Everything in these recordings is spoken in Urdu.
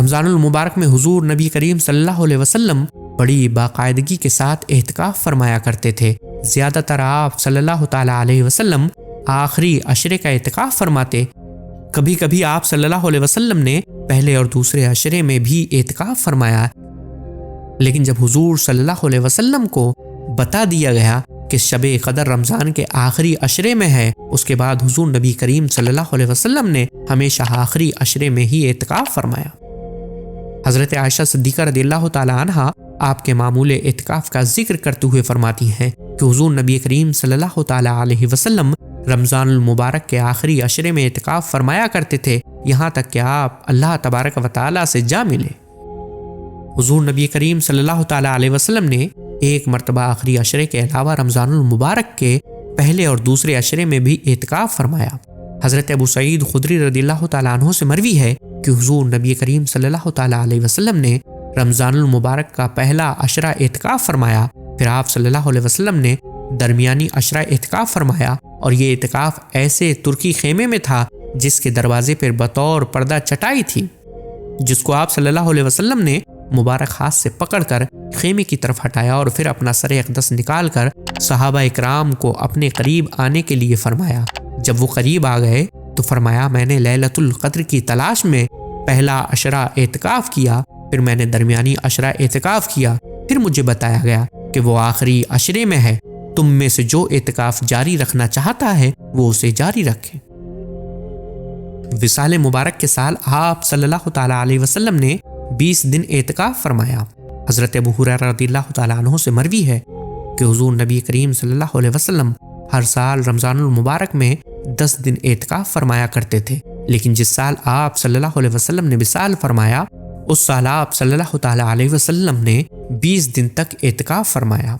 رمضان المبارک میں حضور نبی کریم صلی اللہ علیہ وسلم بڑی باقاعدگی کے ساتھ اعتکاف فرمایا کرتے تھے۔ زیادہ تر آپ صلی اللہ تعالیٰ علیہ وسلم آخری عشرے کا اعتکاف فرماتے۔ کبھی کبھی آپ صلی اللہ علیہ وسلم نے پہلے اور دوسرے عشرے میں بھی اعتکاف فرمایا، لیکن جب حضور صلی اللہ علیہ وسلم کو بتا دیا گیا کہ شب قدر رمضان کے آخری عشرے میں ہے، اس کے بعد حضور نبی کریم صلی اللہ علیہ وسلم نے ہمیشہ آخری عشرے میں ہی اعتکاف فرمایا۔ حضرت عائشہ صدیقہ رضی اللہ تعالیٰ عنہا آپ کے معمول اعتکاف کا ذکر کرتے ہوئے فرماتی ہیں کہ حضور نبی کریم صلی اللہ تعالیٰ علیہ وسلم رمضان المبارک کے آخری عشرے میں اعتکاف فرمایا کرتے تھے، یہاں تک کہ آپ اللہ تبارک و تعالیٰ سے جا ملے۔ حضور نبی کریم صلی اللہ تعالیٰ علیہ وسلم نے ایک مرتبہ آخری عشرے کے علاوہ رمضان المبارک کے پہلے اور دوسرے عشرے میں بھی اعتکاف فرمایا۔ حضرت ابو سعید خدری رضی اللہ تعالیٰ عنہ سے مروی ہے کہ حضور نبی کریم صلی اللہ تعالیٰ علیہ وسلم نے رمضان المبارک کا پہلا عشرہ اعتکاف فرمایا، پھر آپ صلی اللہ علیہ وسلم نے درمیانی عشرہ اعتکاف فرمایا، اور یہ اعتکاف ایسے ترکی خیمے میں تھا جس کے دروازے پر بطور پردہ چٹائی تھی، جس کو آپ صلی اللہ علیہ وسلم نے مبارک ہاتھ سے پکڑ کر خیمے کی طرف ہٹایا اور پھر اپنا سر اقدس نکال کر صحابہ اکرام کو اپنے قریب آنے کے لیے فرمایا۔ جب وہ قریب آ گئے تو فرمایا، میں نے لیلۃ القدر کی تلاش میں پہلا عشرہ اعتکاف کیا، پھر میں نے درمیانی عشرہ اعتکاف کیا، پھر مجھے بتایا گیا کہ وہ آخری عشرے میں ہے، تم میں سے جو اعتکاف جاری رکھنا چاہتا ہے وہ اسے جاری رکھے۔ وصال مبارک کے سال آپ صلی اللہ تعالیٰ علیہ وسلم نے 20 دن اعتکاف فرمایا۔ حضرت ابو ہریرہ رضی اللہ تعالیٰ عنہ سے مروی ہے کہ حضور نبی کریم صلی اللہ علیہ وسلم ہر سال رمضان المبارک میں 10 دن اعتکاف فرمایا کرتے تھے، لیکن جس سال آپ صلی اللہ علیہ وسلم نے وصال فرمایا اس سال آپ صلی اللہ تعالیٰ علیہ وسلم نے 20 دن تک اعتکاف فرمایا۔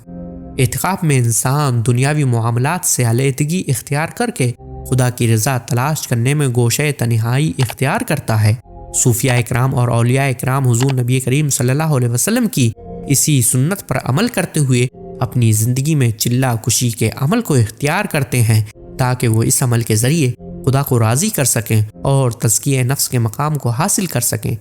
اعتکاف میں انسان دنیاوی معاملات سے علیحدگی اختیار کر کے خدا کی رضا تلاش کرنے میں گوشۂ تنہائی اختیار کرتا ہے۔ صوفیاء اکرام اور اولیاء اکرام حضور نبی کریم صلی اللہ علیہ وسلم کی اسی سنت پر عمل کرتے ہوئے اپنی زندگی میں چلہ کشی کے عمل کو اختیار کرتے ہیں، تاکہ وہ اس عمل کے ذریعے خدا کو راضی کر سکیں اور تزکیہ نفس کے مقام کو حاصل کر سکیں۔